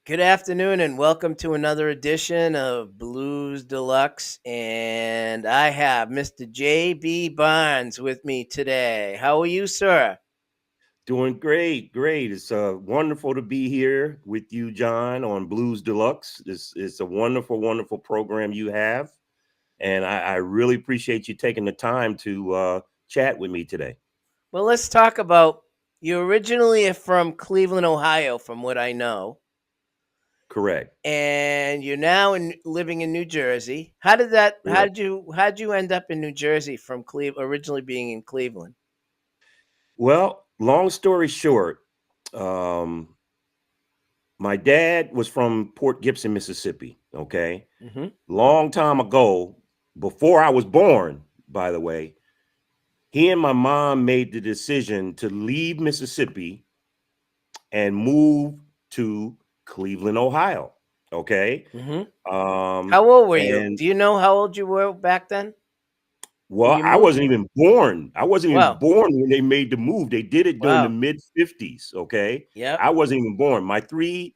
Good afternoon and welcome to another edition of Blues Deluxe. And I have Mr. JB Barnes with me today. How are you, sir? Doing great, great. It's wonderful to be here with you, John, on Blues Deluxe. It's a wonderful, wonderful program you have, and I really appreciate you taking the time to chat with me today. Well, let's talk about you originally are from Cleveland, Ohio, from what I know. Correct, And you're now living in New Jersey. How did that correct. how did you end up in New Jersey from originally being in Cleveland? Well, long story short, um, my dad was from Port Gibson, Mississippi. Okay, Mhm. long time ago, before I was born, by the way, he and my mom made the decision to leave Mississippi and move to Cleveland, Ohio. Okay. Mhm. How old were you? And Do you know how old you were back then when well, you I moved? wasn't even born. I wasn't even Wow. born when they made the move. They did it during the Wow. mid 50s. Okay. Yep. I wasn't even born. My three,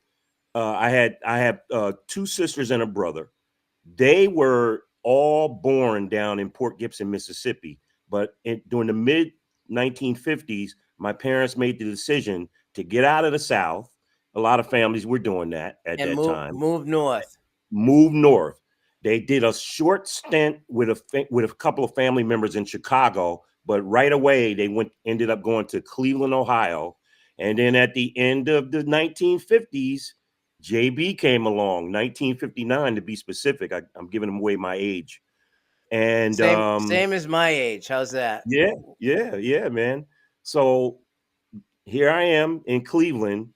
I have two sisters and a brother. They were all born down in Port Gibson, Mississippi. But during the mid 1950s, my parents made the decision to get out of the South. A lot of families were doing that at And that time. move north. Move north. They did a short stint with with a couple of family members in Chicago, but right away they ended up going to Cleveland, Ohio. And then at the end of the 1950s, JB came along, 1959 to be specific. I'm giving away my age. And Same as my age. How's that? yeah, yeah, man. So here I am in Cleveland.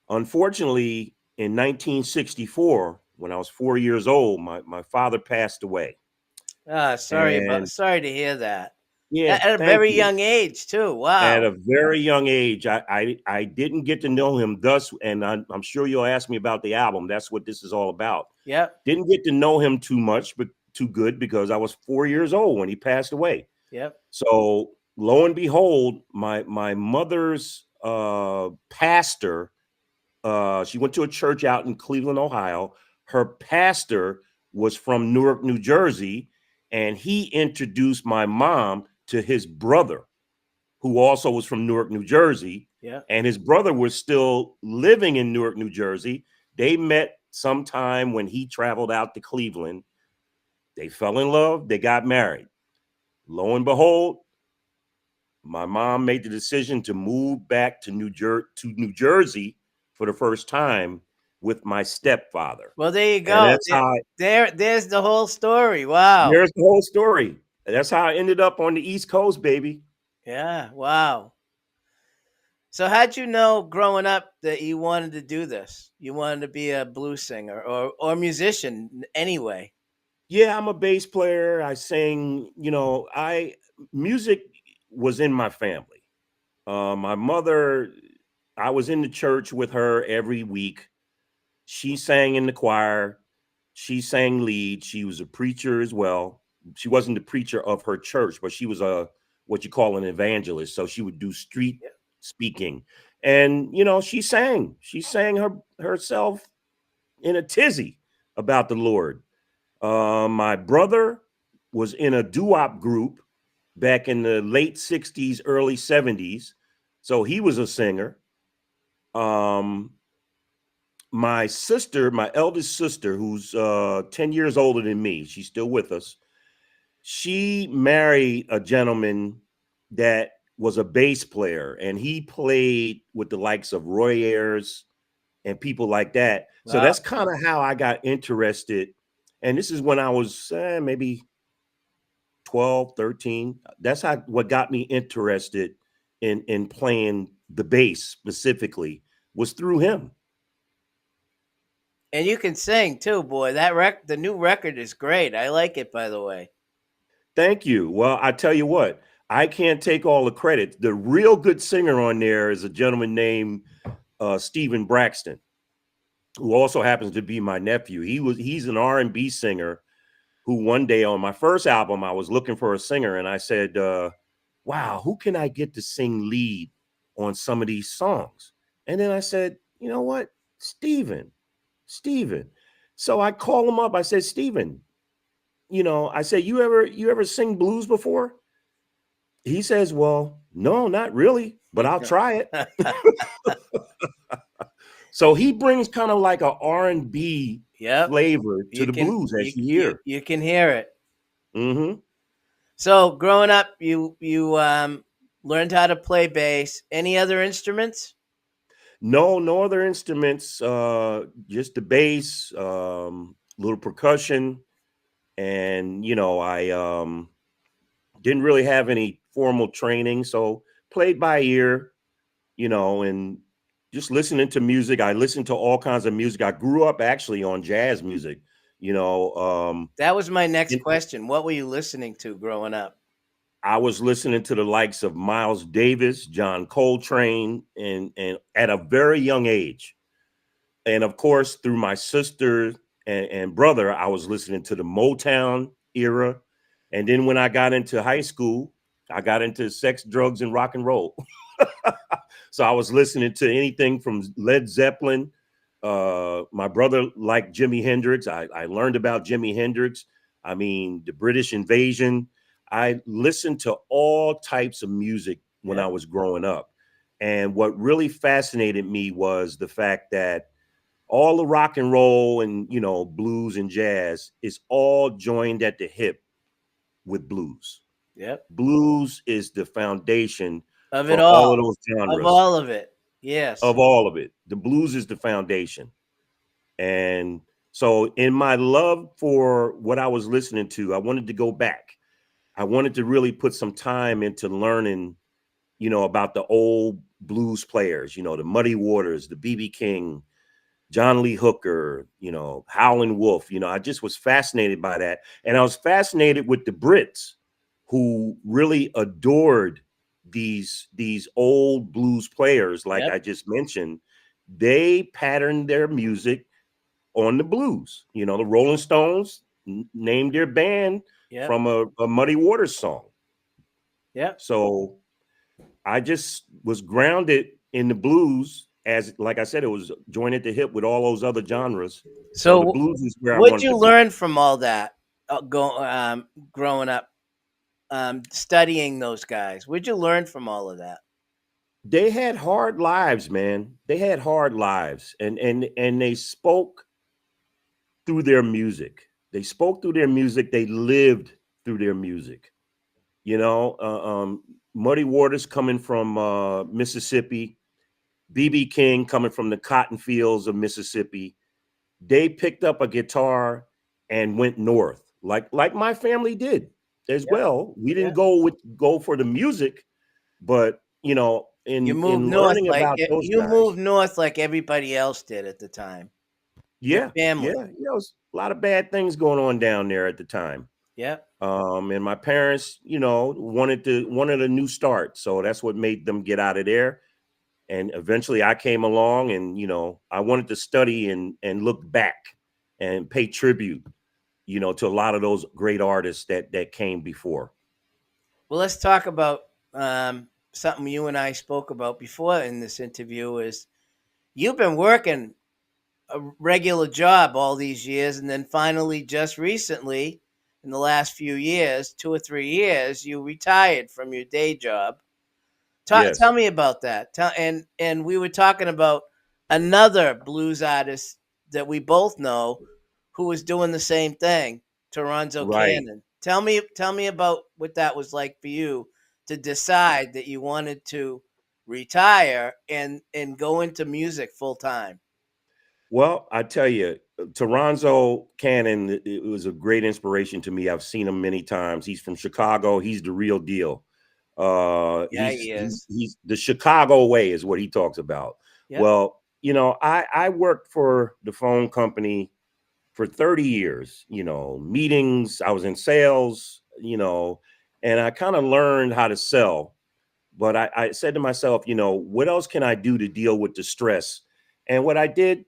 Unfortunately, in 1964, when I was 4 years old, my father passed away. Ah, And sorry to hear that. yeah, At a thank very you. young age too. At Wow. a very young age, I didn't get to know him thus, and I'm sure you'll ask me about the album. That's what this is all about. Yep. Didn't get to know him too much, but too good because I was 4 years old when he passed away. Yep. So lo and behold, my mother's pastor, she went to a church out in Cleveland, Ohio. Her pastor was from Newark, New Jersey, and he introduced my mom to his brother, who also was from Newark, New Jersey. Yep. And his brother was still living in Newark, New Jersey. They met sometime when he traveled out to Cleveland. They fell in love. They got married. Lo and behold, my mom made the decision to move back to New Jersey for the first time with my stepfather. Well, there you And go. that's how There's the whole story. Wow. there's the whole story. That's how I ended up on the East Coast, baby. Yeah. Wow. So how'd you know growing up that you wanted to do this? You wanted to be a blues singer or musician anyway. Yeah, I'm a bass player. I sing, I music was in my family. My mother, I was in the church with her every week. She sang in the choir. She sang lead. She was a preacher as well. She wasn't the preacher of her church, but she was a what you call an evangelist. So she would do street Yeah. speaking. And she sang. She sang herself in a tizzy about the Lord. My brother was in a doo-wop group back in the late 60s, early 70s. So he was a singer. Um, my sister, my eldest sister, who's 10 years older than me, she's still with us. She married a gentleman that was a bass player, and he played with the likes of Roy Ayers and people like that. So Wow. that's kind of how I got interested. And this is when I was maybe 12, 13. That's how what got me interested in playing the bass specifically was through him. And you can sing too, boy. The new record is great. I like it, by the way. Thank you. Well, I tell you what, I can't take all the credit. The real good singer on there is a gentleman named Stephen Braxton, who also happens to be my nephew. He's an R&B singer who one day on my first album I was looking for a singer and I said, "Wow, who can I get to sing lead on some of these songs?" And then I said, "You know what, Stephen." Steven. So I call him up. I said, Steven, I said, you ever sing blues before? He says, well, no, not really, but I'll try it. So he brings kind of like a R&B Yep. flavor to You the can blues, you as you you hear. you can hear it. Hmm. So growing up, you learned how to play bass. Any other instruments? No other instruments, just the bass, little percussion. And, I didn't really have any formal training. So played by ear, and just listening to music. I listened to all kinds of music. I grew up actually on jazz music, you know. That was my next and question. What were you listening to growing up? I was listening to the likes of Miles Davis, John Coltrane, and at a very young age. And of course, through my sister and brother, I was listening to the Motown era. And then when I got into high school, I got into sex, drugs, and rock and roll. So I was listening to anything from Led Zeppelin. My brother liked Jimi Hendrix. I learned about Jimi Hendrix. I mean, the British invasion. I listened to all types of music when I Yep. was growing up. And what really fascinated me was the fact that all the rock and roll and blues and jazz is all joined at the hip with blues. Yep. Blues is the foundation Of it for all of all. those Of genres, all of it. Yes. of all of it. The blues is the foundation. And so in my love for what I was listening to, I wanted to go back. I wanted to really put some time into learning, about the old blues players, the Muddy Waters, the BB King, John Lee Hooker, Howlin' Wolf. I just was fascinated by that. And I was fascinated with the Brits who really adored these old blues players, like Yep. I just mentioned. They patterned their music on the blues. The Rolling Stones named their band Yep. from a Muddy Waters song. Yep. So I just was grounded in the blues, as like I said, it was joined at the hip with all those other genres. So the So blues is where I what'd wanted you to be. learn from all that growing up, studying those guys? What'd you learn from all of that? They had hard lives, man. They had hard lives, and they spoke through their music. They spoke through their music. They lived through their music. You know, Muddy Waters coming from Mississippi, BB King coming from the cotton fields of Mississippi. They picked up a guitar and went north, like my family did as Yep. well. We didn't Yep. go for the music, but in learning about those You guys. moved north like everybody else did at the time. Your Yeah, yeah, family. yeah. It was a lot of bad things going on down there at the time. Yep. And my parents, wanted a new start, so that's what made them get out of there. And eventually, I came along, and I wanted to study and look back and pay tribute, to a lot of those great artists that came before. Well, let's talk about something you and I spoke about before in this interview. Is you've been working a regular job all these years, and then finally, just recently, in the last few years, 2 or 3 years, you retired from your day job. Tell Yes, me about that. And we were talking about another blues artist that we both know who was doing the same thing, Toronto right. Cannon. Tell me about what that was like for you to decide that you wanted to retire and go into music full time. Well, I tell you, Toronzo Cannon, it was a great inspiration to me. I've seen him many times. He's from Chicago. He's the real deal. Yeah, he is. He's the Chicago way is what he talks about. Yep. Well, I worked for the phone company for 30 years, meetings. I was in sales, and I kind of learned how to sell. But I said to myself, what else can I do to deal with the stress? And what I did,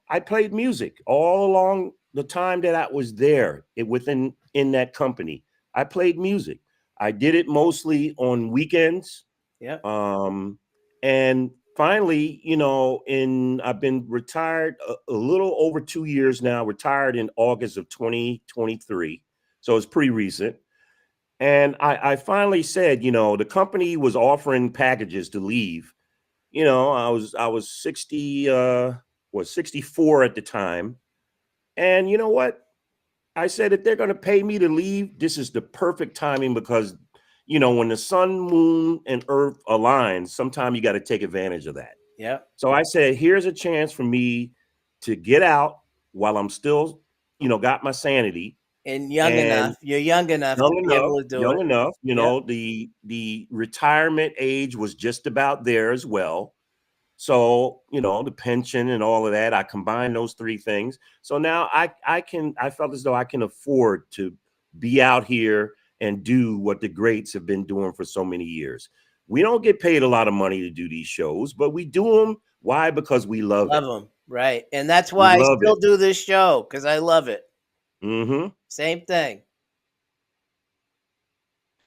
I played music all along the time that I was there within in that company. I played music. I did it mostly on weekends. Yep. Um, and finally, in I've been retired a little over 2 years now, retired in August of 2023. So it's pretty recent. And I finally said, the company was offering packages to leave. I was 64 at the time. And you know what? I said, if they're going to pay me to leave, this is the perfect timing because, when the sun, moon, and earth align, sometimes you got to take advantage of that. Yep. So I said, here's a chance for me to get out while I'm still, got my sanity And young and enough. You're young enough to be able to do young it. enough, Yep. the retirement age was just about there as well. So, the pension and all of that, I combined those three things. So now I felt as though I can afford to be out here and do what the greats have been doing for so many years. We don't get paid a lot of money to do these shows, but we do them. Why? Because we love Love it. them. Right. And that's We why I love still it. do this show because I love it. Hmm. Same thing.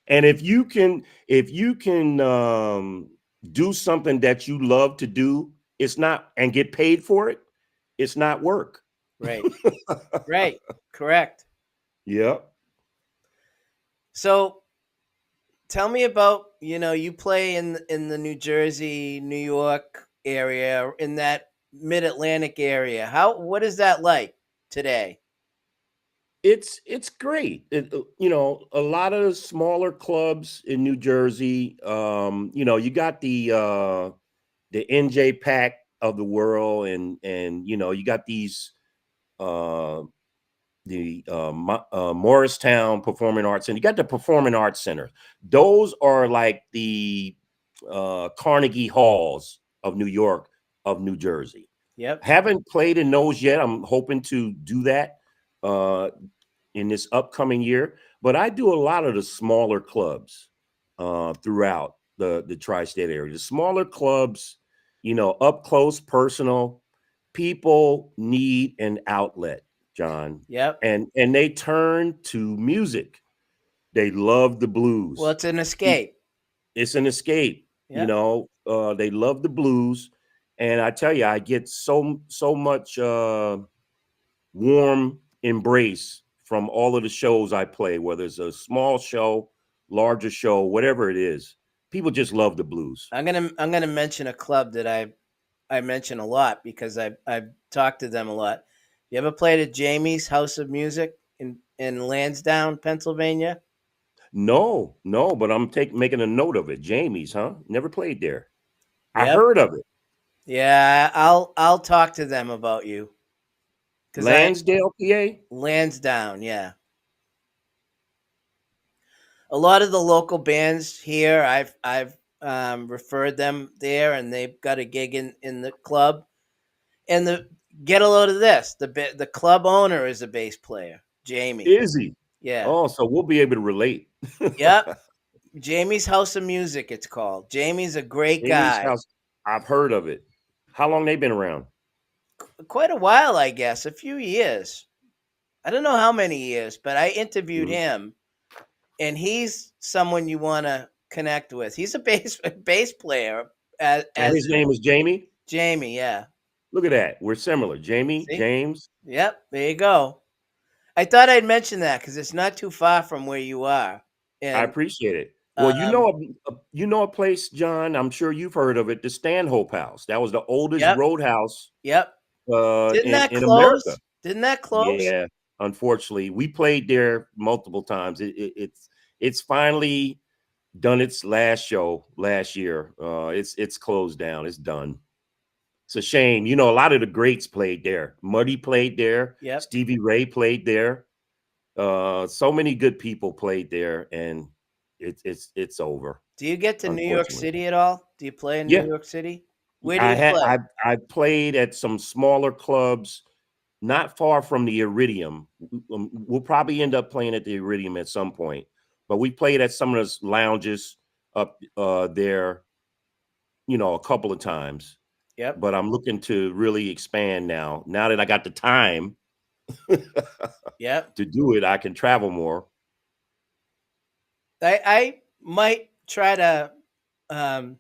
And if you can do something that you love to do, it's not and get paid for it, it's not work. Right. Right. Correct. Yep. So tell me about, you play in the New Jersey, New York area, in that mid-Atlantic area. What is that like today? It's great. A lot of the smaller clubs in New Jersey, you got the NJ Pack of the world and you got these uh Morristown Performing Arts Center. You got the Performing Arts Center. Those are like the Carnegie Halls of New York, of New Jersey. Yep. Haven't played in those yet. I'm hoping to do that uh, in this upcoming year. But I do a lot of the smaller clubs throughout the tri-state area. The smaller clubs, up close, personal. People need an outlet, John, Yep. and they turn to music. They love the Well, blues. it's an Pe- escape. It's an escape. Yep. They love the blues, and I tell you, I get so much warm embrace from all of the shows I play, whether it's a small show, larger show, whatever it is. People just love the blues. I'm gonna mention a club that I mention a lot because I've talked to them a lot. You ever played at Jamie's House of Music in Lansdowne, Pennsylvania? No, no, but I'm making a note of it. Jamie's, huh? Never played there. I Yep. heard of it. Yeah, I'll talk to them about you because I Lansdale, PA. Lansdowne. Yeah, a lot of the local bands here, I've referred them there, and they've got a gig in the club. And get a load of this: the club owner is a bass player, Jamie. Is he? Yeah. Oh, so we'll be able to relate. Yep. Jamie's House of Music, it's called. Jamie's a great Jamie's guy. house. I've heard of it. How long they been around? Quite a while, I guess, a few years. I don't know how many years, but I interviewed Mhm. him, and he's someone you want to connect with. He's a bass player And as his name is Jamie. Jamie. Yeah. Look at that. We're similar. Jamie, See? James. Yep. There you go. I thought I'd mention that because it's not too far from where you are, I and appreciate it. Well, um, you know a place, John. I'm sure you've heard of it. The Stanhope House. That was the oldest yep, roadhouse yep. Didn't in that America. close? Didn't that close? Yeah, unfortunately, we played there multiple times. It's finally done its last show last year. It's closed down. It's done. It's a shame. A lot of the greats played there. Muddy played there. Yep. Stevie Ray played there. So many good people played there, and it's over, Do you get to New York unfortunately. City at all? Do you play in New Yeah, York City? Where do I you had play? I played at some smaller clubs not far from the Iridium. We'll probably end up playing at the Iridium at some point, but we played at some of those lounges up there, a couple of times. Yep. But I'm looking to really expand now. Now that I got the time Yep. to do it, I can travel more. I might try to um,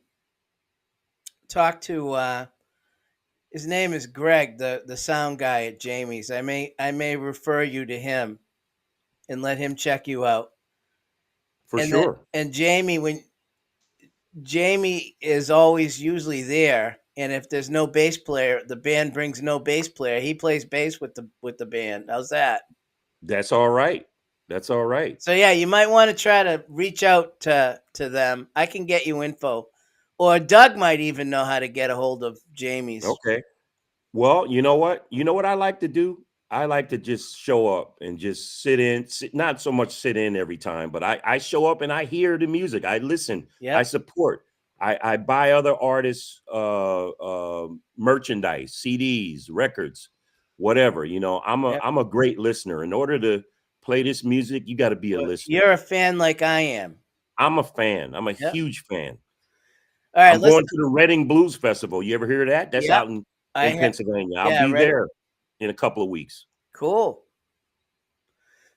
talk to his name is Greg, the sound guy at Jamie's. I may refer you to him and let him check you out. For And then sure. and Jamie, when Jamie is always usually there, and if there's no bass player, the band brings no bass player. He plays bass with the band. How's that? That's all right. That's all right. So yeah, you might want to try to reach out to them. I can get you info, or Doug might even know how to get a hold of Jamie's. Okay. Well, you know what? You know what I like to do? I like to just show up and just not so much sit in every time, but I show up and I hear the music. I listen, I Yep, support. I buy other artists merchandise, CDs, records, whatever. You know, yep. I'm a great listener. In order to play this music, you got to be a listener. You're a fan like I am. I'm a fan. I'm a Yep. huge fan. All right, I'm let's. going to the Reading Blues Festival. You ever hear of that? That's Yep. out I in have. Pennsylvania. I'll Yeah. be Ready. there in a couple of weeks. Cool.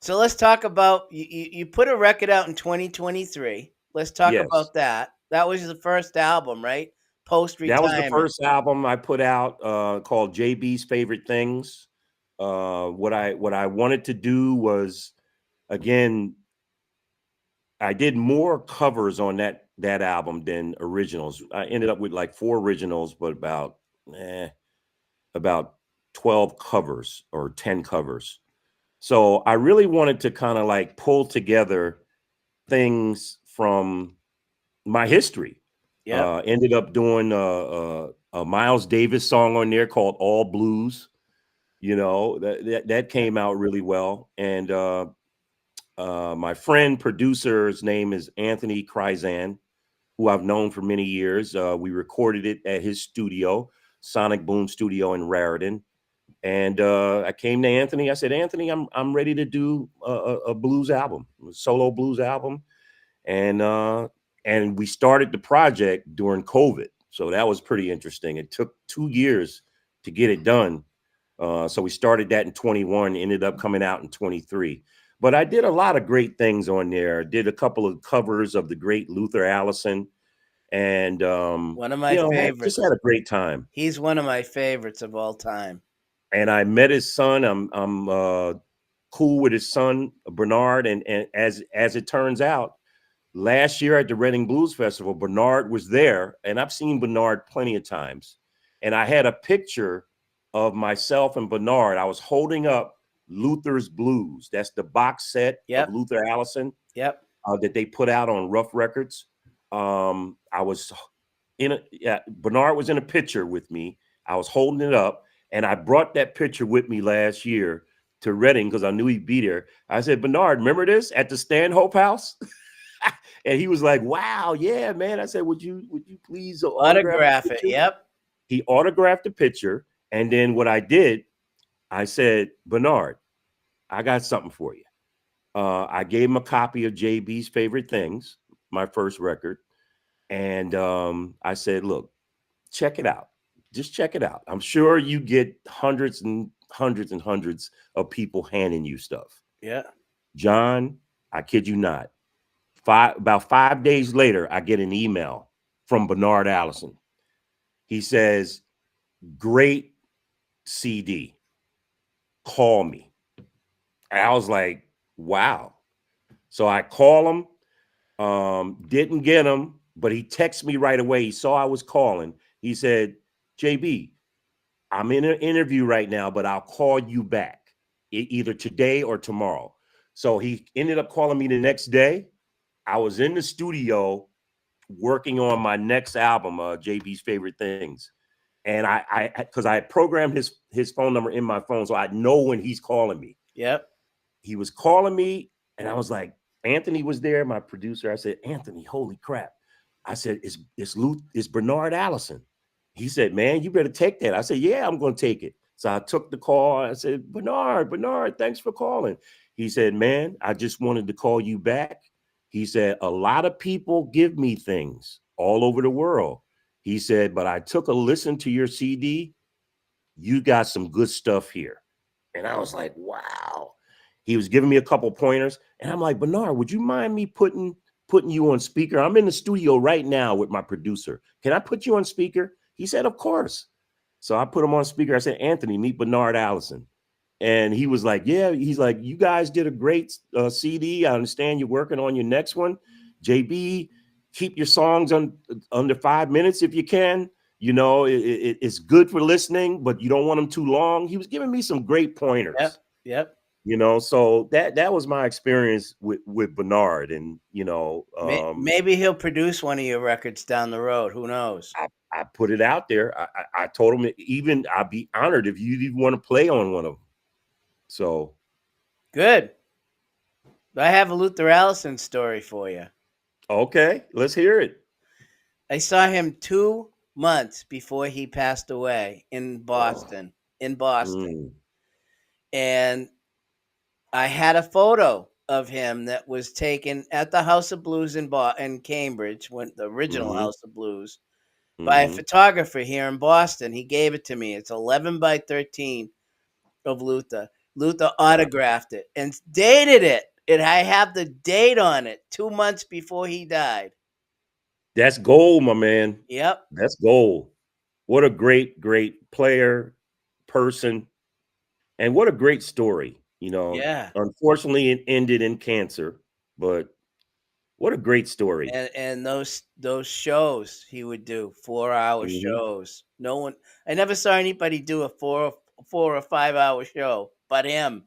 So let's talk about you put a record out in 2023. Let's talk Yes. about that. That was the first album, right? Post That was the retirement. first album I put out called JB's Favorite Things. What I wanted to do was, again, I did more covers on that album than originals. I ended up with like 4 originals, but about 12 covers or 10 covers. So I really wanted to kind of like pull together things from my history. Yep. Ended up doing a Miles Davis song on there called All Blues. You know, that came out really well. And my friend producer's name is Anthony Krizan, who I've known for many years. We recorded it at his studio, Sonic Boom Studio in Raritan. And I came to Anthony. I said, Anthony, I'm ready to do a blues album, a solo blues album. And we started the project during COVID, so that was pretty interesting. It took 2 years to get it done. So we started that in 21, ended up coming out in 23. But I did a lot of great things on there. Did a couple of covers of the great Luther Allison, and One of my just favorites. had a great time. He's one of my favorites of all time. And I met his son. I'm cool with his son Bernard, and as it turns out, last year at the Reading Blues Festival, Bernard was there, and I've seen Bernard plenty of times. And I had a picture of myself and Bernard. I was holding up Luther's Blues. That's the box set of Yep. Luther Allison Yep. that they put out on Rough Records. I was Bernard was in a picture with me. I was holding it up, and I brought that picture with me last year to Reading because I knew he'd be there. I said, Bernard, remember this at the Stanhope House? And he was like, wow, yeah, man. I said, would you please autograph the Autograph it. picture? Yep. He autographed the picture. And then what I did, I said, Bernard, I got something for you. I gave him a copy of JB's Favorite Things, my first record. And I said, look, check it out. Just check it out. I'm sure you get hundreds and hundreds and hundreds of people handing you stuff. Yeah. John, I kid you not. About 5 days later, I get an email from Bernard Allison. He says, great CD. Call me. And I was like, wow. So I call him, didn't get him, but he texted me right away. He saw I was calling. He said, JB, I'm in an interview right now, but I'll call you back either today or tomorrow. So he ended up calling me the next day. I was in the studio working on my next album, JB's Favorite Things. And because I programmed his phone number in my phone, so I know when he's calling me. Yep. He was calling me, and I was like, Anthony was there, my producer. I said, Anthony, holy crap. I said, it's Bernard Allison. He said, man, you better take that. I said, yeah, I'm going to take it. So I took the call. I said, Bernard, thanks for calling. He said, man, I just wanted to call you back. He said, a lot of people give me things all over the world. He said, but I took a listen to your CD. You got some good stuff here. And I was like, wow. He was giving me a couple pointers. And I'm like, Bernard, would you mind me putting you on speaker? I'm in the studio right now with my producer. Can I put you on speaker? He said, of course. So I put him on speaker. I said, Anthony, meet Bernard Allison. And he was like, yeah, he's like, you guys did a great CD. I understand you're working on your next one. JB, keep your songs under 5 minutes if you can. You know, it's good for listening, but you don't want them too long. He was giving me some great Yep. pointers. Yep. You know, so that was my experience with Bernard. And, you know, Maybe he'll produce one of your records down the road. Who knows? I put it out there. I told him, even I'd be honored if you even want to play on one of them. So Good. I have a Luther Allison story for you. okay, let's hear it. I saw him 2 months before he passed away in Boston. Mm, And I had a photo of him that was taken at the House of Blues in Cambridge, when the original mm-hmm, House of Blues, by a mm-hmm. photographer here in Boston. He gave it to me. It's 11 by 13 of Luther. Luther Wow. autographed it and dated it. And I have the date on it, 2 months before he died. That's gold, my man. Yep. That's gold. What a great, great player, person, and what a great story. You know, Yeah. unfortunately, it ended in cancer, but what a great story. And those shows he would do, 4 hour Mm-hmm. shows. No one, I never saw anybody do a 4 or 5 hour show but him.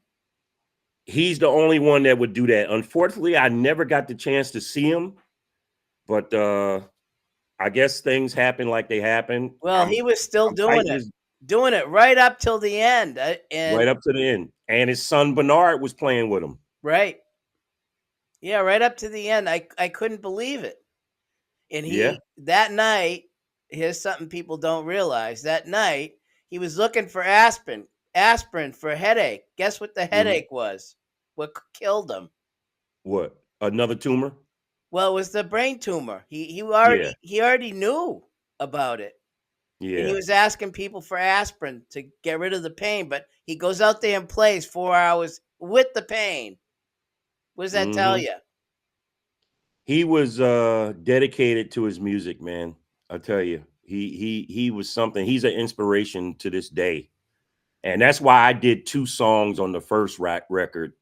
He's the only one that would do that. Unfortunately, I never got the chance to see him, but I guess things happen like they happen. Well, he was still I'm fighting his doing it right up till the end. right And up to the end. And his son Bernard was playing with him. right. Yeah, right up to the end. I couldn't believe it. And Yeah. he, that night, here's something people don't realize. That night, he was looking for aspirin for a headache. Guess what the Mhm. headache was? What killed him? What? Another tumor? Well, it was the brain tumor. Yeah. He already knew about it. And he Yeah. was asking people for aspirin to get rid of the pain, but he goes out there and plays 4 hours with the pain. What does that tell Mhm. you? He was dedicated to his music, man. I tell you. He was something. He's an inspiration to this day. And that's why I did 2 songs on the first record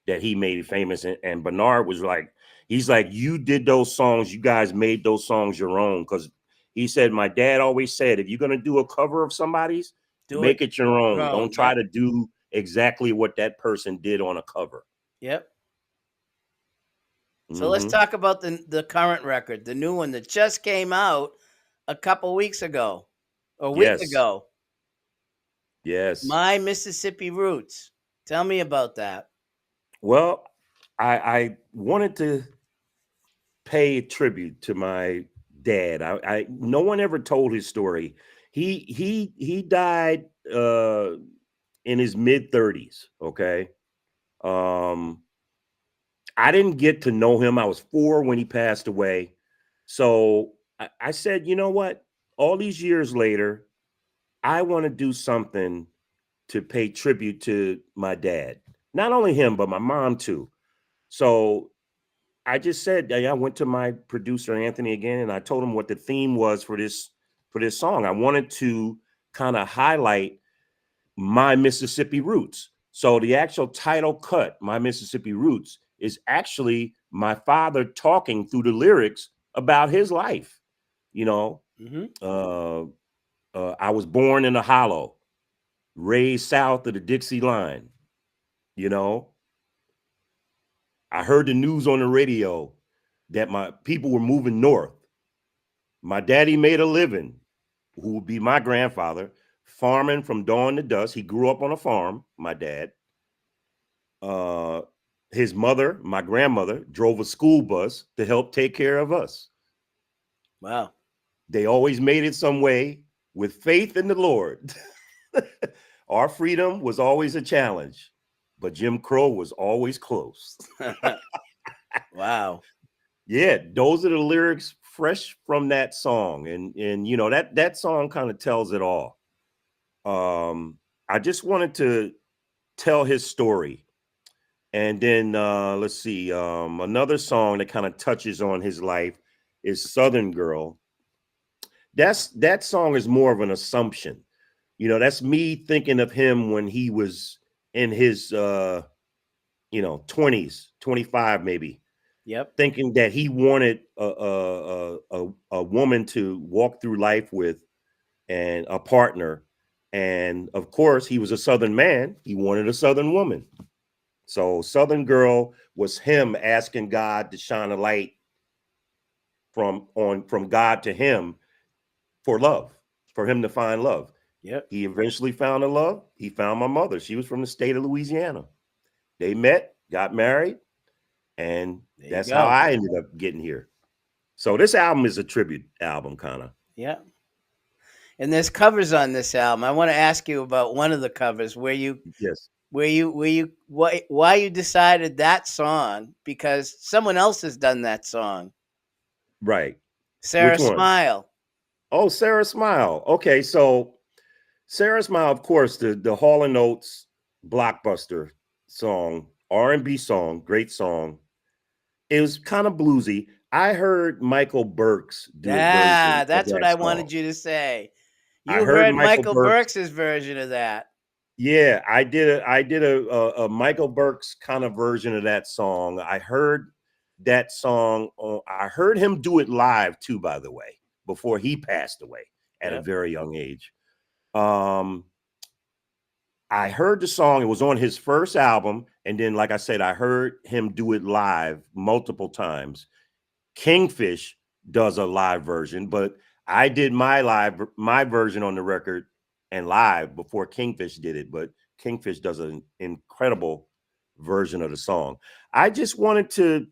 that he made famous. And Bernard was like, he's like, you did those songs. You guys made those songs your own. Because he said, my dad always said, if you're going to do a cover of somebody's, Do it make it your own. wrong. Don't try Yep. to do exactly what that person did on a cover. Yep. So let's Hmm. talk about the current record, the new one that just came out a couple weeks ago, a week Yes. ago. Yes. My Mississippi Roots. Tell me about that. Well, I wanted to pay tribute to my dad. I no one ever told his story. He died in his mid 30s. Okay. Um, I didn't get to know him. I was 4 when he passed away. So I said, you know what? All these years later, I want to do something to pay tribute to my dad. Not only him, but my mom too. So I just said, I went to my producer Anthony again, and I told him what the theme was for this song. I wanted to kind of highlight my Mississippi roots. So the actual title cut, My Mississippi Roots, is actually my father talking through the lyrics about his life. You know, Hmm. uh, I was born in a hollow, raised south of the Dixie line. You know, I heard the news on the radio that my people were moving north. My daddy made a living, who would be my grandfather, farming from dawn to dusk. He grew up on a farm, my dad. Uh, his mother, my grandmother, drove a school bus to help take care of us. Wow. They always made it some way with faith in the Lord. Our freedom was always a challenge, but Jim Crow was always close. Wow. Yeah, those are the lyrics fresh from that song. And you know, that song kind of tells it all. I just wanted to tell his story. And then let's see, another song that kind of touches on his life is Southern Girl. that song is more of an assumption. You know, that's me thinking of him when he was in his 20s, 25 maybe, Yep. thinking that he wanted a woman to walk through life with and a partner. And of course, he was a Southern man. He wanted a Southern woman. So Southern Girl was him asking God to shine a light from God to him for love, for him to find love. Yep. He eventually found a love. He found my mother. She was from the state of Louisiana. They met, got married, and There you that's how go. I ended up getting here. So this album is a tribute album, kind of. Yep. And there's covers on this album. I want to ask you about one of the covers Yes, why you decided that song, because someone else has done that song. right. Sarah Which one? Smile. Oh, Sarah Smile. Okay, so Sarah Smile, of course, the Hall and Oates blockbuster song, R&B song, great song. It was kind of bluesy. I heard Michael Burks do a version Ah, of that's what that I song. wanted you to say. I You heard heard Michael Michael Burks. Burks' version of that. Yeah, I did a Michael Burks kind of version of that song. I heard that song. I heard him do it live too, by the way, before he passed away at a Yep. very young age. Um, I heard the song. It was on his first album, and then, like I said, I heard him do it live multiple times. Kingfish does a live version, but I did my version on the record and live before Kingfish did it. But Kingfish does an incredible version of the song. I just wanted to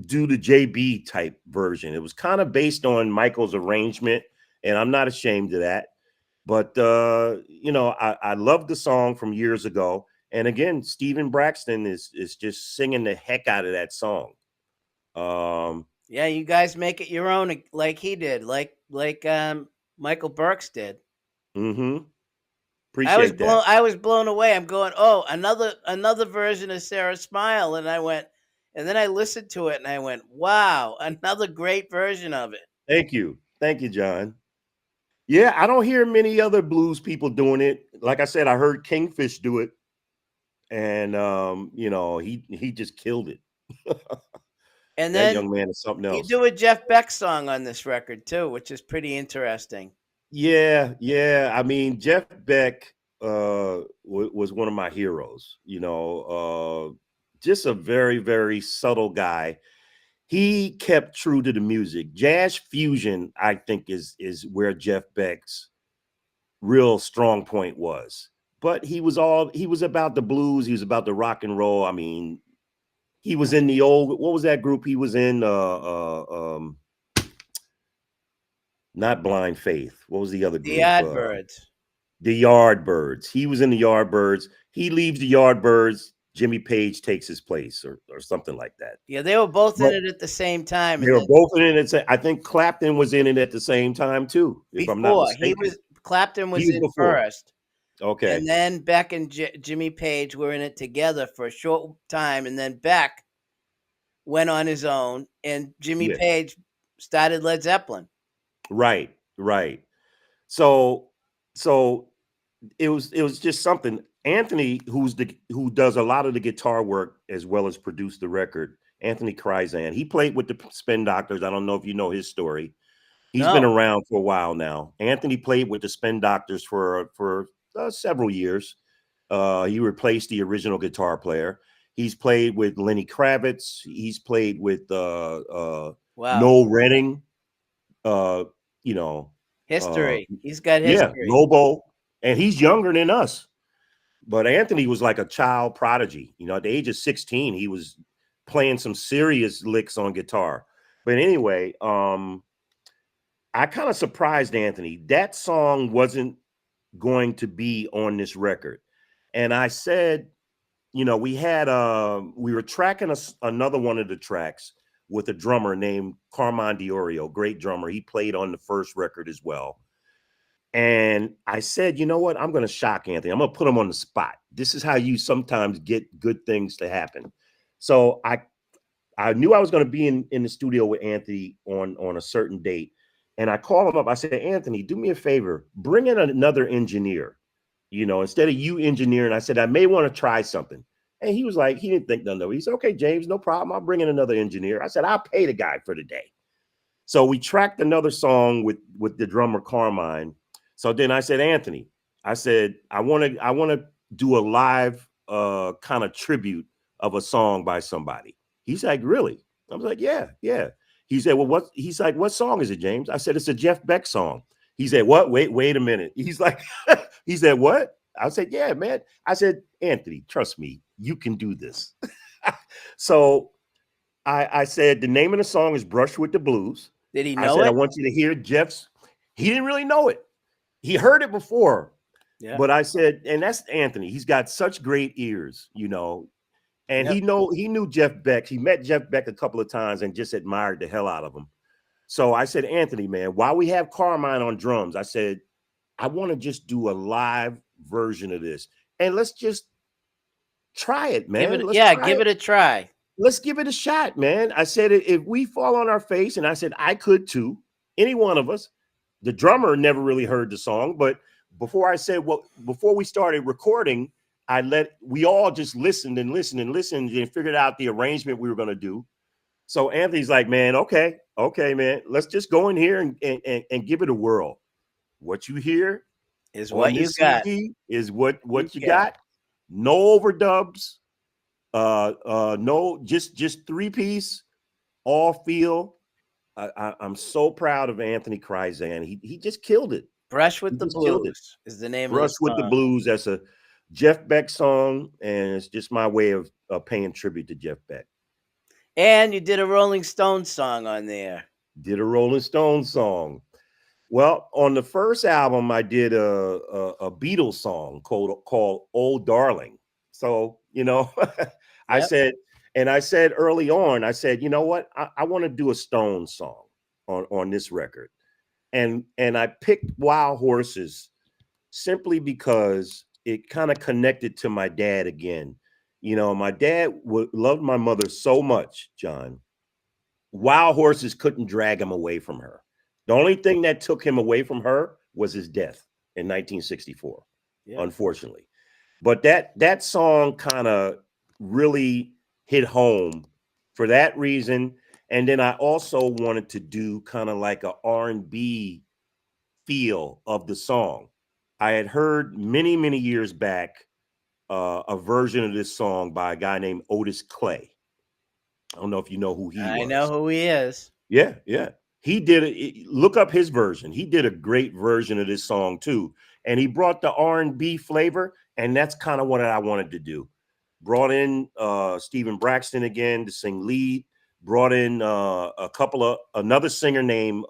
do the JB type version. It was kind of based on Michael's arrangement, and I'm not ashamed of that. But I love the song from years ago. And again, Stephen Braxton is just singing the heck out of that song. Um, Yeah, you guys make it your own, like he did, Michael Burks did. mm-hmm. Appreciate that. I was blown away. I'm going, oh, another version of Sarah Smile, and I went, and then I listened to it, and I went, wow, another great version of it. Thank you. Thank you, John. Yeah, I don't hear many other blues people doing it. Like I said, I heard Kingfish do it, and he just killed it. And That then young man is something you else. do a Jeff Beck song on this record too, which is pretty interesting. Yeah, yeah. I mean, Jeff Beck was one of my heroes. Just a very, very subtle guy. He kept true to the music. Jazz fusion, I think, is where Jeff Beck's real strong point was. But he was about the blues. He was about the rock and roll. I mean, he was in the old, what was that group he was in? Not Blind Faith. What was the other The group? Yardbirds. The Yardbirds. He was in the Yardbirds. He leaves the Yardbirds. Jimmy Page takes his place, or something like that. Yeah, they were both in But it at the same time, they and were then both in it. I think Clapton was in it at the same time too, if I'm not before mistaken. Clapton He was was in before. first, and Okay. then Beck and Jimmy Page were in it together for a short time, and then Beck went on his own, and Jimmy Yeah. Page started Led Zeppelin. Right. Right. So so it was just something. Anthony, who does a lot of the guitar work as well as produced the record, Anthony Krizan, he played with the Spin Doctors. I don't know if you know his story. He's been No, around for a while now. Anthony played with the Spin Doctors for several years. He replaced the original guitar player. He's played with Lenny Kravitz. He's played with wow, Noel Redding. Uh, you know, uh, history. He's got yeah, history. Lobo, and he's younger than us. But Anthony was like a child prodigy. At the age of 16, he was playing some serious licks on guitar. But anyway, I kind of surprised Anthony. That song wasn't going to be on this record. And I said, we were tracking another one of the tracks with a drummer named Carmine Diorio, great drummer. He played on the first record as well. And I said, you know what? I'm going to shock Anthony. I'm going to put him on the spot. This is how you sometimes get good things to happen. So I knew I was going to be in the studio with Anthony on a certain date. And I call him up. I said, Anthony, do me a favor, bring in another engineer, instead of you engineering. I said, I may want to try something. And he was like, he didn't think nothing of it. He said, okay, James, no problem. I'll bring in another engineer. I said, I'll pay the guy for the day. So we tracked another song with the drummer Carmine. So then I said, Anthony, I said, I want to do a live kind of tribute of a song by somebody. He's like, really? I was like, yeah, yeah. He said, well, he's like, what song is it, James? I said, it's a Jeff Beck song. He said, what? Wait a minute. He's like, he said, what? I said, yeah, man. I said, Anthony, trust me, you can do this. So I said, the name of the song is Brush with the Blues. Did he I know said, I it? want you to hear Jeff's. He didn't really know it. He heard it before. Yeah. But I said, and that's Anthony. He's got such great ears, and Yep. he knew Jeff Beck. He met Jeff Beck a couple of times and just admired the hell out of him. So I said, Anthony, man, while we have Carmine on drums, I said, I want to just do a live version of this. And let's just try it, man. Let's try give it a try. Let's give it a shot, man. I said, if we fall on our face, and I said, I could too, any one of us. The drummer never really heard the song, but before we started recording, we all just listened and listened and listened and figured out the arrangement we were going to do. So Anthony's like, man, okay, man, let's just go in here and give it a whirl. What you hear Is on what you this got. CD is what you got. No overdubs. No, just 3-piece, all feel. I'm so proud of Anthony Krizan. He just killed it. Brush with He the just killed it. Blues is the name of the Brush with the song. Blues. That's a Jeff Beck song, and it's just my way of paying tribute to Jeff Beck. And you did a Rolling Stones song on there. Did a Rolling Stones song. Well, on the first album, I did a Beatles song called "Old Darling." So I said early on, I said, you know what, I want to do a Stones song on this record, and I picked Wild Horses simply because it kind of connected to my dad again. My dad loved my mother so much, John. Wild Horses couldn't drag him away from her. The only thing that took him away from her was his death in 1964, unfortunately. But that song kind of really hit home for that reason. And then I also wanted to do kind of like a R&B feel of the song. I had heard many years back a version of this song by a guy named Otis Clay. I don't know if you know who he was. I know who he is. Yeah. He did look up his version. He did a great version of this song too. And he brought the R&B flavor, and that's kind of what I wanted to do. Brought in Stephen Braxton again to sing lead. Brought in another singer named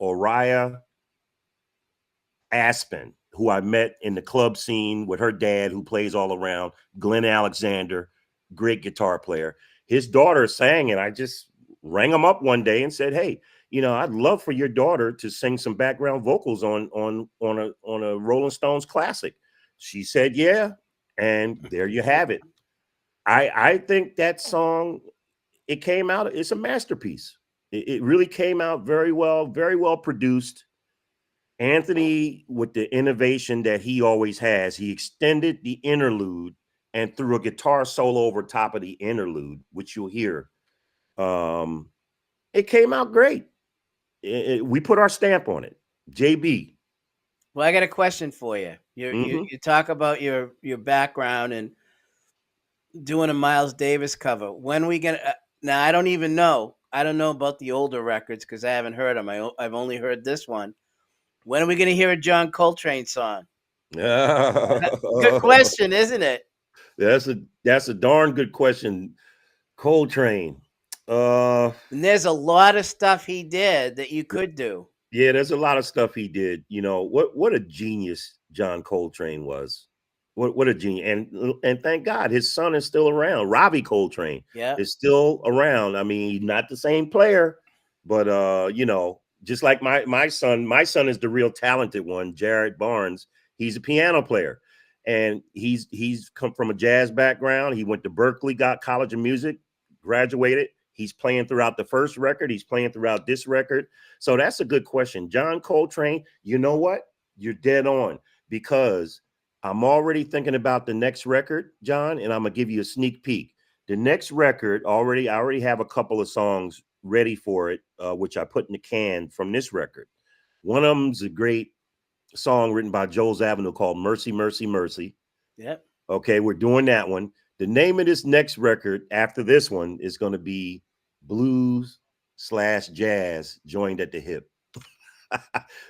Oriah Aspen, who I met in the club scene with her dad, who plays all around. Glenn Alexander, great guitar player. His daughter sang, and I just rang him up one day and said, hey, I'd love for your daughter to sing some background vocals on a Rolling Stones classic. She said, yeah. And there you have it. I think that song, it came out, it's a masterpiece. It really came out very well produced. Anthony, with the innovation that he always has, he extended the interlude and threw a guitar solo over top of the interlude, which you'll hear. It came out great. We put our stamp on it. JB. Well, I got a question for you. You talk about your background and doing a Miles Davis cover. When we gonna? Now I don't even know. I don't know about the older records because I haven't heard them. I've only heard this one. When are we gonna hear a John Coltrane song? Good question, isn't it? That's a darn good question. Coltrane. And there's a lot of stuff he did that you could do. Yeah, there's a lot of stuff he did. What a genius John Coltrane was. What a genius. And thank God his son is still around. Robbie Coltrane is still around. I mean, he's not the same player, but just like my son is the real talented one, Jared Barnes. He's a piano player. And he's come from a jazz background. He went to Berkeley, got College of Music, graduated. He's playing throughout the first record. He's playing throughout this record. So that's a good question. John Coltrane, you know what? You're dead on, because I'm already thinking about the next record, John, and I'm going to give you a sneak peek. The next record, I already have a couple of songs ready for it, which I put in the can from this record. One of them's a great song written by Joel Zawinul called Mercy, Mercy, Mercy. Yep. Okay, we're doing that one. The name of this next record after this one is going to be Blues/Jazz Joined at the Hip.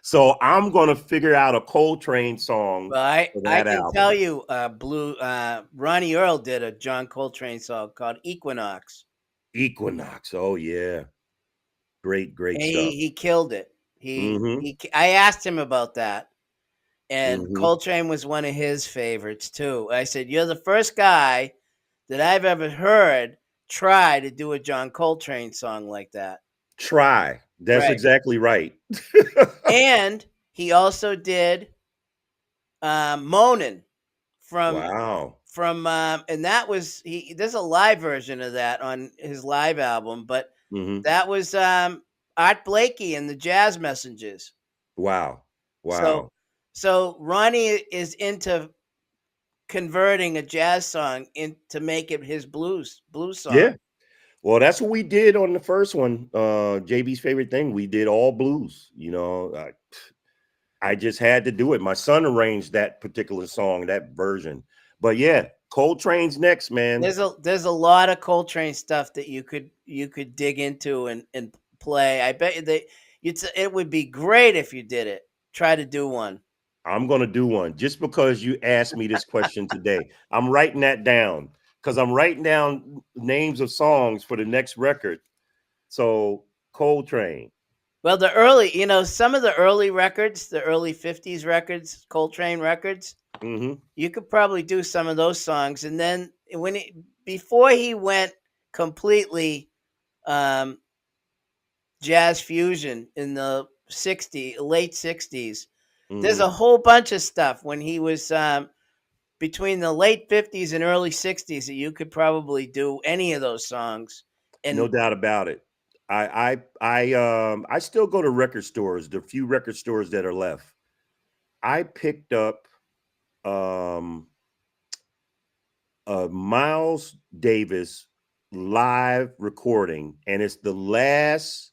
So I'm going to figure out a Coltrane song Well, for I that can album. tell you, Ronnie Earl did a John Coltrane song called Equinox. Equinox. Oh yeah, great And stuff. he killed it. Mm-hmm. I asked him about that, and Mm-hmm. Coltrane was one of his favorites too. I said, "You're the first guy that I've ever heard try to do a John Coltrane song like that." Try. That's Right. exactly right. And he also did Moanin' from Wow. and that was there's a live version of that on his live album, but Mm-hmm. that was Art Blakey and the Jazz Messengers. Wow. So Wow. so Ronnie is into converting a jazz song to make it his blues song. Yeah. Well, that's what we did on the first one. JB's favorite thing. We did all blues. I just had to do it. My son arranged that particular song, that version. But yeah, Coltrane's next, man. There's a lot of Coltrane stuff that you could dig into and play. I bet you it would be great if you did it. Try to do one. I'm gonna do one just because you asked me this question today. I'm writing that down because I'm writing down names of songs for the next record. So Coltrane. Well, some of the early records, the early 50s records, Coltrane records, Mm-hmm. you could probably do some of those songs. And then before he went completely um, jazz fusion in the late 60s, there's Mm-hmm. a whole bunch of stuff when he was between the late 50s and early 60s that you could probably do any of those songs. No And doubt about it. I still go to record stores, the few record stores that are left. I picked up um a Miles Davis live recording, and it's the last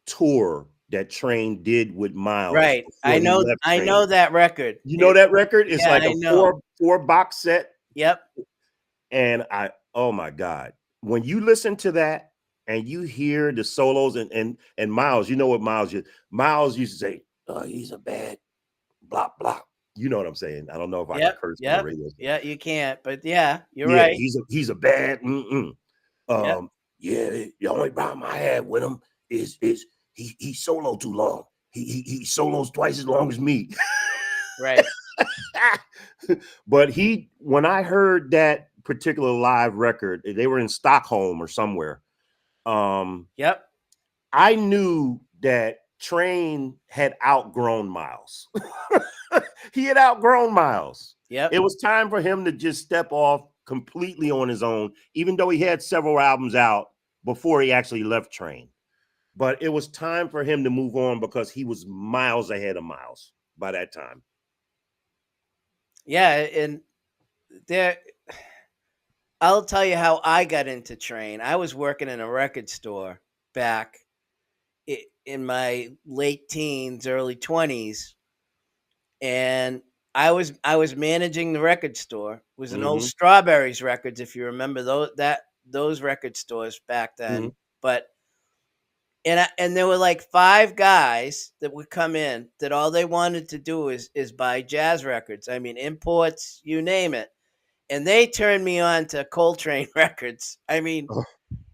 tour that Train did with Miles right, before he left I Train. know that record. You know that record? It's Yeah, like I a know. four box set, Yep. and oh my God, when you listen to that and you hear the solos and Miles, you know what Miles is? Miles used to say, "Oh, he's a bad blah blah." You know what I'm saying? I don't know if I can Yep. curse on the Yep. radio. Yeah, you can't. But yeah, you're Yeah, right. he's a bad. Yep. Yeah, the only problem I had with him is he solo too long. He solos twice as long as me. Right. But when I heard that particular live record, they were in Stockholm or somewhere. Yep. I knew that Train had outgrown Miles. He had outgrown Miles. Yep. It was time for him to just step off completely on his own, even though he had several albums out before he actually left Train. But it was time for him to move on because he was miles ahead of Miles by that time. Yeah, and there I'll tell you how I got into Train. I was working in a record store back in my late teens, early 20s, and I was managing the record store. It was an old Mm-hmm. Strawberries Records, if you remember those record stores back Mm-hmm. then. But and there were like five guys that would come in that all they wanted to do is buy jazz records. I mean, imports, you name it. And they turned me on to Coltrane records. I mean,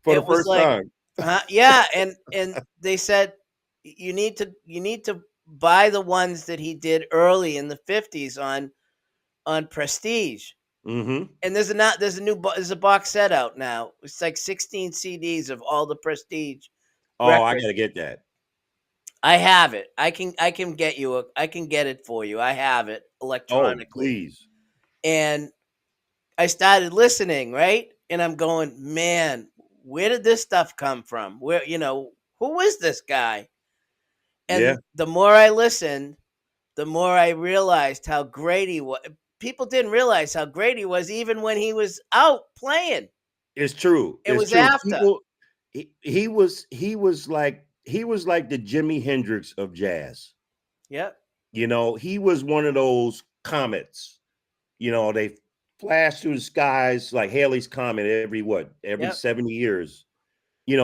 For the it was first like, time. yeah, and they said you need to buy the ones that he did early in the 50s on Prestige. Mm-hmm. And there's a box set out now. It's like 16 CDs of all the Prestige Oh, I records. gotta get that. I have it. I can get it for you. I have it Oh, electronically. please. And I started listening, right? And I'm going, man, where did this stuff come from? Where, who is this guy? Yeah. And the more I listened, the more I realized how great he was. People didn't realize how great he was even when he was out playing. It's true. It It's was true. after. People, he was like the Jimi Hendrix of jazz. Yep. He was one of those comets. They flash through the skies like Halley's Comet every Yep. 70 years.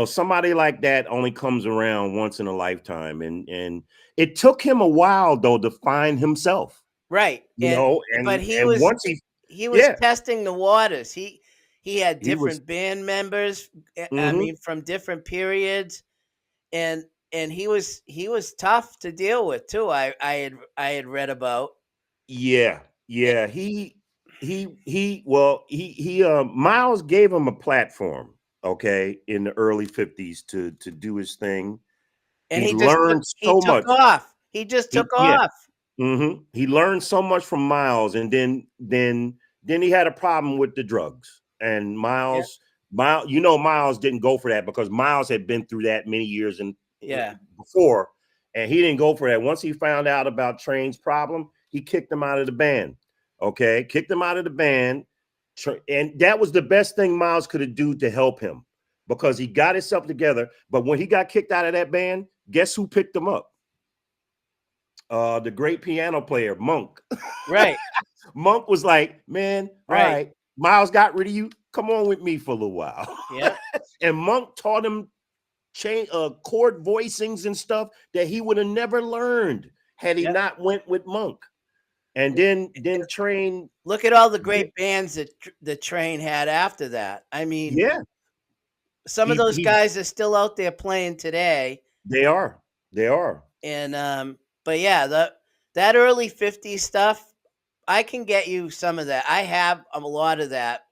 Somebody like that only comes around once in a lifetime. And it took him a while though to find himself, Right. But and he and was once he he was yeah, testing the waters. He had he was different band members. I mhm, mean, from different periods, and he was tough to deal with too. I had read about. yeah, Eh, yeah. Miles gave him a platform, okay, in the early 50s to do his thing. and He he just learned he so took much. off. He just took Yeah. off. He learned so much from Miles, and then he had a problem with the drugs. And Yeah. Miles didn't go for that because Miles had been through that many years and Yeah. before, and he didn't go for that. Once he found out about Train's problem, he kicked him out of the band. Okay, kicked him out of the band, and that was the best thing Miles could do to help him because he got himself together. But when he got kicked out of that band, guess who picked him up? The great piano player, Monk. Right. Monk was like, man, all Right. right, Miles got rid of you. Come on with me for a little while. Yeah. And Monk taught him chord voicings and stuff that he would have never learned had he Yeah. not went with Monk. And then Train, Look at all the great bands that the Train had after that. I mean, yeah, some of those he guys are still out there playing today. they are. They are. And but yeah, that early 50s stuff, I can get you some of that. I have a lot of that.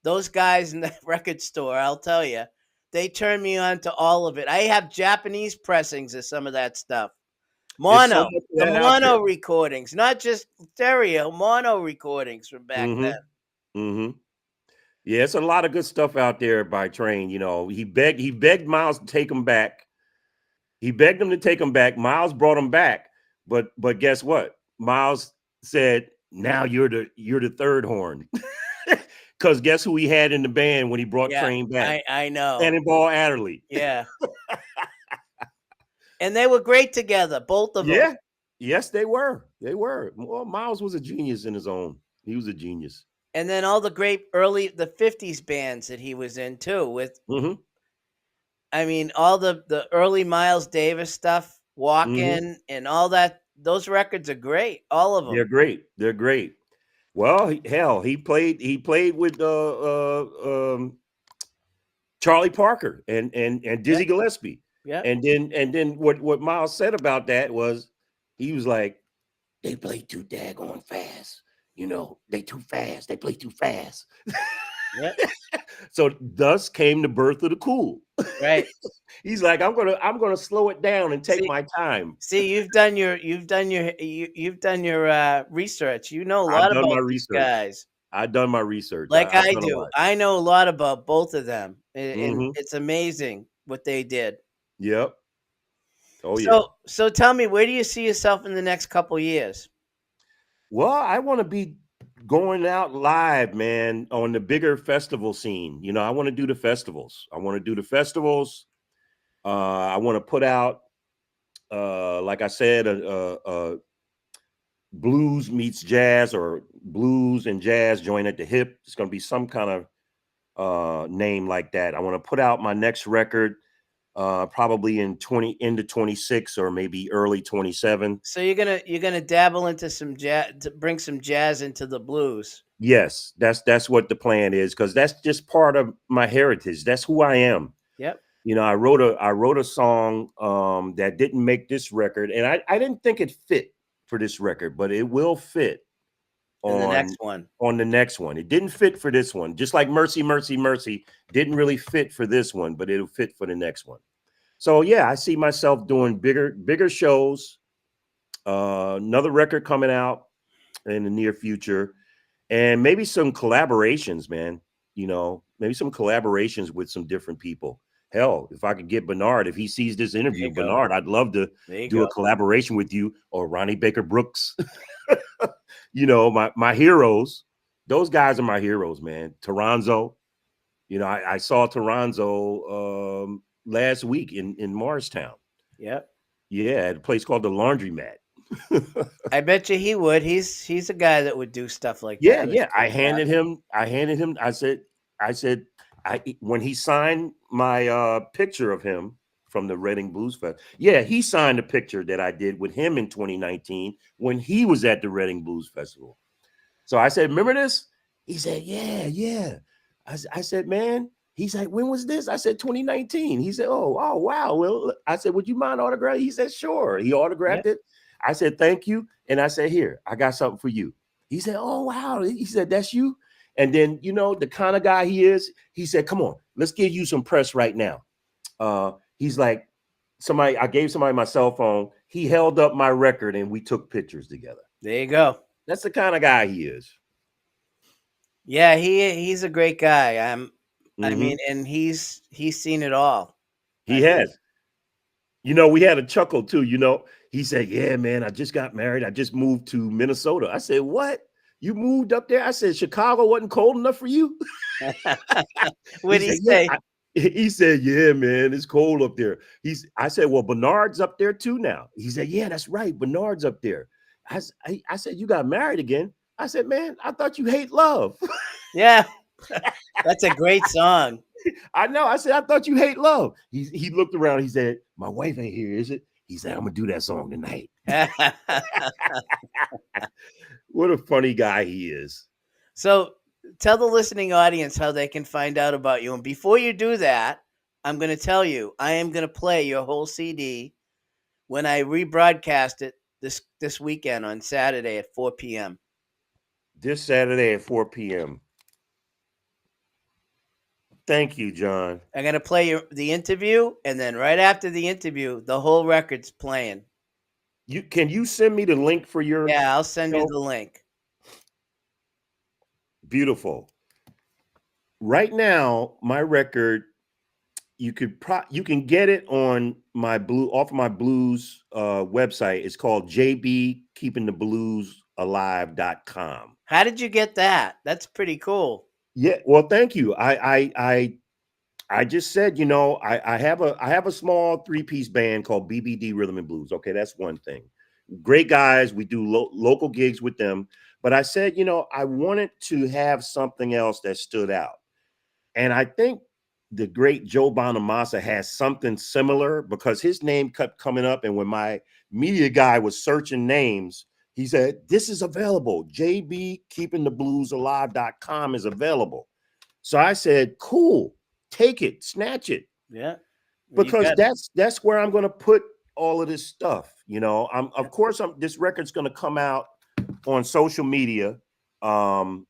Those guys in the record store, I'll tell you, they turned me on to all of it. I have Japanese pressings of some of that stuff. It's so Mono, much of the that out there. mono recordings, not just stereo, mono recordings from back then. Mm-hmm. Mm-hmm. Yeah, it's a lot of good stuff out there by Train. He begged Miles to take him back. He begged him to take him back. Miles brought him back, but guess what? Miles said, "Now you're the third horn." Because guess who he had in the band when he brought Yeah, Train back? I know. Cannonball Adderley. Yeah, and they were great together, both of them. Yeah. Yes, they were. They were. Well, Miles was a genius in his own. He was a genius. And then all the great the 50s bands that he was in too with, Hmm. I mean, all the early Miles Davis stuff, Hmm. Walking and all that. Those records are great, all of They're them. great. They're great. Well, hell, he played with Charlie Parker and Yep, Dizzy Gillespie. yep. And then what Miles said about that was he was like, they play too daggone fast. They too fast. They play too fast. Yep. So thus came the birth of the cool. Right. He's like, I'm gonna slow it down and take See, my time. see, you've done your research. You know a I've lot done my about these research. guys, I've done my research. like I've I done a do. lot. I know a lot about both of them, and Hmm. it's amazing what they did. Yep. Oh yeah. So tell me, where do you see yourself in the next couple years? Well, I want to be going out live, man, on the bigger festival scene. I want to do the festivals. I want to do the festivals. I want to put out, like I said, a blues meets jazz or blues and jazz joint at the hip. It's going to be some kind of name like that. I want to put out my next record probably into 26 or maybe early 27. So you're gonna dabble into some jazz to bring some jazz into the blues. Yes, that's what the plan is because that's just part of my heritage. That's who I am. Yep. I wrote a song that didn't make this record, and I didn't think it fit for this record, but it will fit In the on next one. on the next one. It didn't fit for this one, just like Mercy, Mercy, Mercy didn't really fit for this one, but it'll fit for the next one. So yeah, I see myself doing bigger shows. Another record coming out in the near future, and maybe some collaborations, man. maybe some collaborations with some different people. Hell, if I could get Bernard, if he sees this There interview, you go. Bernard, I'd love to There you do go. a collaboration with you or Ronnie Baker Brooks. My heroes. Those guys are my heroes, man. Toronzo. I saw Toronzo last week in Morristown. Yep. Yeah, at a place called the Laundromat. I bet you he would. He's a guy that would do stuff like Yeah, that. yeah. I handed him. I said, when he signed my picture of him from the Reading Blues Fest. Yeah, he signed a picture that I did with him in 2019 when he was at the Reading Blues Festival. So I said, remember this? He said, yeah, yeah. I said, man. He's like, when was this? I said, 2019. He said, oh, wow. Well, I said, would you mind autograph? He said, sure. He autographed it. I said, thank you. And I said, here, I got something for you. He said, oh, wow. He said, that's you. And then, the kind of guy he is, he said, come on, let's give you some press right now. He's like, I gave somebody my cell phone. He held up my record and we took pictures together. There you go. That's the kind of guy he is. Yeah, he's a great guy. I mean, and he's seen it all. He has. We had a chuckle too. He said, yeah, man, I just got married. I just moved to Minnesota. I said, what? You moved up there? I said, Chicago wasn't cold enough for you? What did he say? Yeah, he said, yeah, man, it's cold up there. I said, well, Bernard's up there too now. He said, yeah, that's right. Bernard's up there. I said, you got married again? I said, man, I thought you hate love. Yeah. That's a great song. I know. I said, I thought you hate love. He looked around. He said, my wife ain't here, is it? He said, I'm going to do that song tonight. What a funny guy he is. So tell the listening audience how they can find out about you. And before you do that, I'm going to tell you, I am going to play your whole CD when I rebroadcast it this weekend on Saturday at 4 p.m. This Saturday at 4 p.m. Thank you, John. I'm going to play the interview, and then right after the interview, the whole record's playing. Can you send me the link for your... Yeah, I'll send you the link. Beautiful. Right now, my record, you can get it on off of my blues website. It's called JB keepingthebluesalive.com. How did you get that? That's pretty cool. Yeah, well, thank you. I just said, I have a small 3-piece band called BBD Rhythm Blues. Okay, that's one thing. Great guys. We do local gigs with them. But I said, I wanted to have something else that stood out. And I think the great Joe Bonamassa has something similar because his name kept coming up. And when my media guy was searching names, he said, this is available. JB keepingthebluesalive.com is available. So I said, cool, take it, snatch it. Yeah. Because that's where I'm going to put all of this stuff. Of course, this record's going to come out on social media. In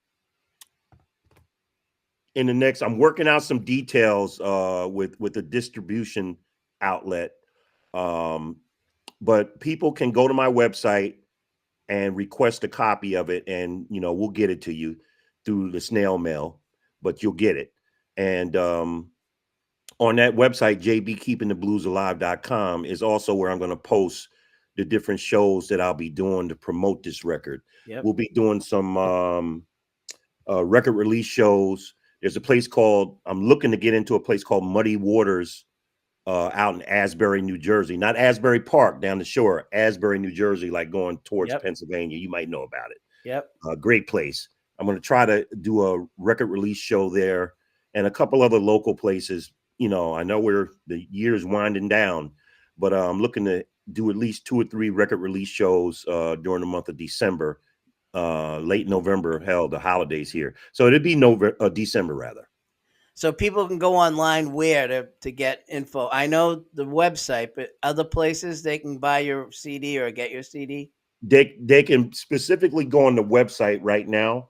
the next, I'm working out some details with the distribution outlet. But people can go to my website and request a copy of it, and we'll get it to you through the snail mail, but you'll get it. And on that website, jbkeepingthebluesalive.com, is also where I'm going to post the different shows that I'll be doing to promote this record. Yep. We'll be doing some record release shows. There's a place I'm looking to get into a place called Muddy Waters out in Asbury, New Jersey. Not Asbury Park down the shore, Asbury, New Jersey, like going towards Pennsylvania. You might know about it. Yep. Great place. I'm going to try to do a record release show there and a couple other local places. I know the year's winding down, but I'm looking to do at least 2 or 3 record release shows during the month of December, late November. Hell, the holidays here. So it'd be December rather. So people can go online where to get info. I know the website, but other places they can buy your CD or get your CD? They can specifically go on the website right now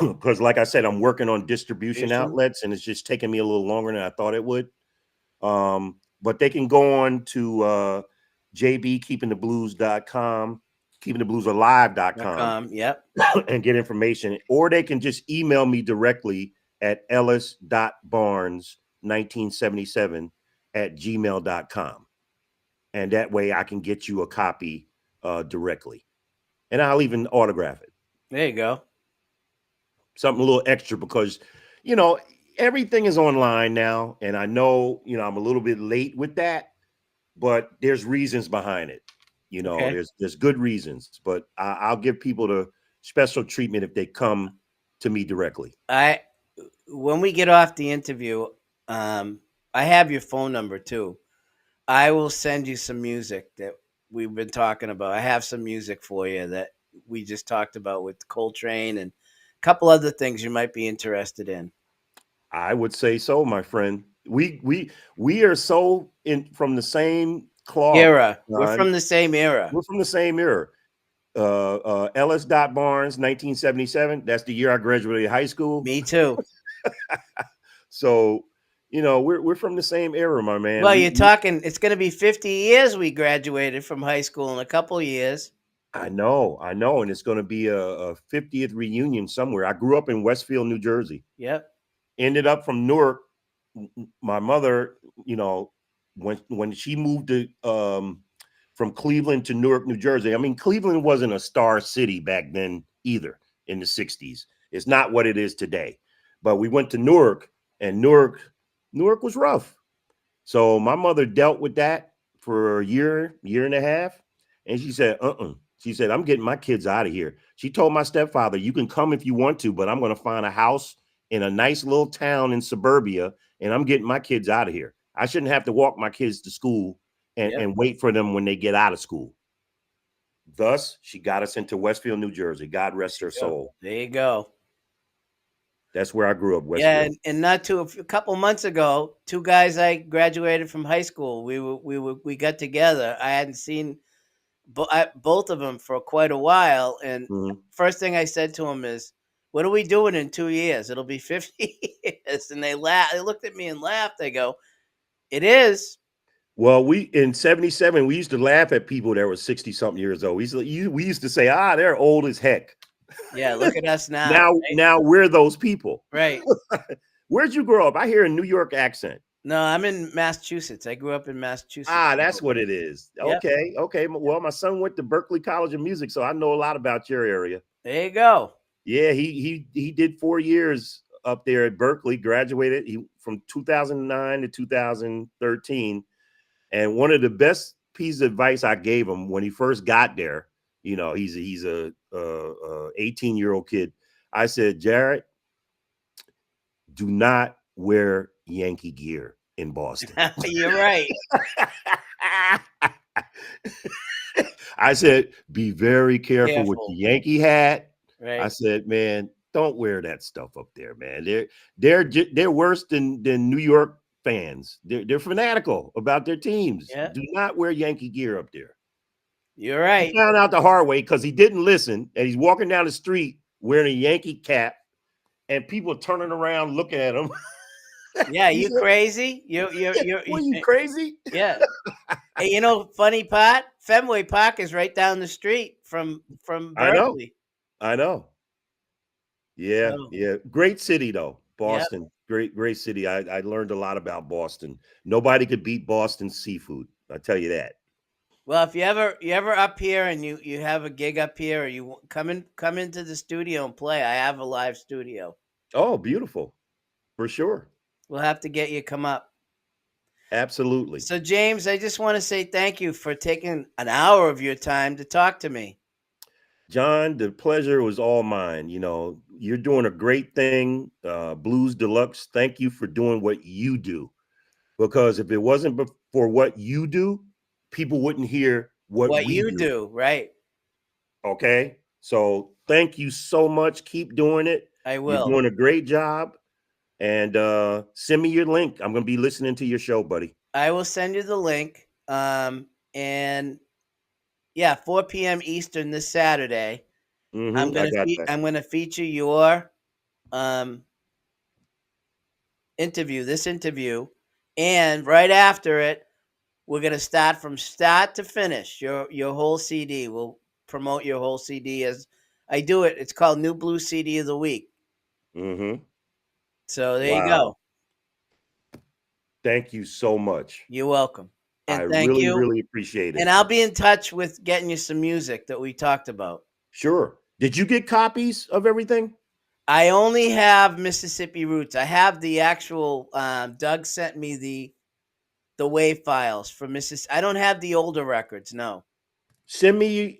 because, like I said, I'm working on distribution outlets, and it's just taking me a little longer than I thought it would. But they can go on to jbkeepingtheblues.com, keepingthebluesalive.com. Yep. And get information, or they can just email me directly at ellis.barnes1977 @gmail.com. And that way I can get you a copy directly. And I'll even autograph it. There you go. Something a little extra because, you know, everything is online now. And I know, I'm a little bit late with that, but there's reasons behind it. Okay. There's good reasons, but I'll give people the special treatment if they come to me directly. When we get off the interview, um, I have your phone number too. I will send you some music that we've been talking about. I have some music for you that we just talked about with Coltrane and a couple other things you might be interested in. I would say so, my friend. We are so in from the same cloth, Era. We're John. from the same era. We're from the same era. Ellis. Barnes, 1977. That's the year I graduated high school. Me too. So, we're from the same era, my man. Well, you're talking, it's going to be 50 years we graduated from high school in a couple years. I know, and it's going to be a 50th reunion somewhere. I grew up in Westfield, New Jersey. Yep. Ended up from Newark. My mother, when she moved to from Cleveland to Newark, New Jersey. I mean, Cleveland wasn't a star city back then either in the 60s. It's not what it is today. But we went to Newark, and Newark was rough. So my mother dealt with that for a year and a half. And she said, She said, I'm getting my kids out of here. She told my stepfather, you can come if you want to, but I'm going to find a house in a nice little town in suburbia, and I'm getting my kids out of here. I shouldn't have to walk my kids to school and wait for them when they get out of school. Thus, she got us into Westfield, New Jersey. God rest her soul. There you go. That's where I grew up, Yeah, Westfield. and a couple months ago, two guys I graduated from high school. We got together. I hadn't seen both of them for quite a while, and first thing I said to them is, "What are we doing in 2 years? It'll be 50 years." And they laughed. They looked at me and laughed. They go, "It is." Well, we in 77, we used to laugh at people that were 60 something years old. We used to say, they're old as heck. Yeah, look at us now. Now, right? now we're those people. Right. Where'd you grow up? I hear a New York accent. No, I'm in Massachusetts. I grew up in Massachusetts. That's what it is. Yep. Okay. Well, my son went to Berkeley College of Music, so I know a lot about your area. There you go. Yeah, he did 4 years up there at Berkeley, graduated from 2009 to 2013. And one of the best pieces of advice I gave him when he first got there, he's a 18-year-old kid. I said, Jared, do not wear Yankee gear in Boston. You're right. I said, be very careful with the Yankee hat. Right. I said, man, don't wear that stuff up there, man. They're worse than New York fans. They're fanatical about their teams. Yeah. Do not wear Yankee gear up there. You're right. He found out the hard way because he didn't listen, and he's walking down the street wearing a Yankee cap, and people turning around looking at him. Yeah, you crazy? You're you crazy? Yeah. Hey, funny part, Fenway Park is right down the street from Berkeley. I know. Yeah, yeah. Great city though. Boston. Yep. Great city. I learned a lot about Boston. Nobody could beat Boston's seafood. I tell you that. Well, if you ever up here and you have a gig up here, or you come into the studio and play, I have a live studio. Oh, beautiful. For sure. We'll have to get you come up. Absolutely. So, James, I just want to say thank you for taking an hour of your time to talk to me. John, the pleasure was all mine. You're doing a great thing. Blues Deluxe, thank you for doing what you do. Because if it wasn't for what you do, people wouldn't hear what we you do. Right. Okay. So thank you so much. Keep doing it. I will. You're doing a great job. And send me your link. I'm going to be listening to your show, buddy. I will send you the link. And yeah, 4 p.m. Eastern this Saturday. I'm gonna feature your interview, and right after it, we're gonna start from start to finish your whole CD. We'll promote your whole CD as I do it. It's called New Blue CD of the Week. So there you Wow. go. Thank you so much. You're welcome. I And thank really, you. really appreciate And it. I'll be in touch with getting you some music that we talked about. Sure. Did you get copies of everything? I only have Mississippi Roots. I have the actual. Doug sent me the WAV files for Mississippi. I don't have the older records. No. Send me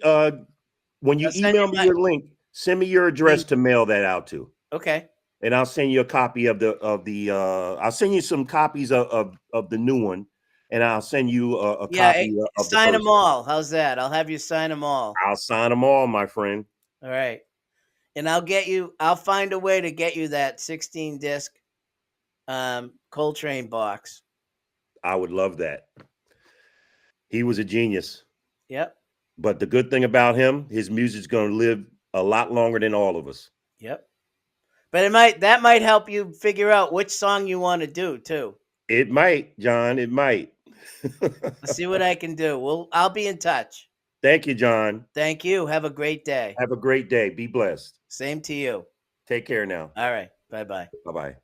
when you I'll send email you me my your link, send me your address to email. mail that out to. Okay. And I'll send you a copy of the I'll send you some copies of the new one, and I'll send you a Yeah. copy of the Sign them first one. all. How's that? I'll have you sign them all. I'll sign them all, my friend. All right. And I'll get you. I'll find a way to get you that 16 disc Coltrane box. I would love that. He was a genius. Yep. But the good thing about him, his music's going to live a lot longer than all of us. Yep. But that might help you figure out which song you want to do too. It might, John. It might. I'll see what I can do. I'll be in touch. Thank you, John. Thank you. Have a great day. Have a great day. Be blessed. Same to you. Take care now. All right. Bye bye. Bye bye.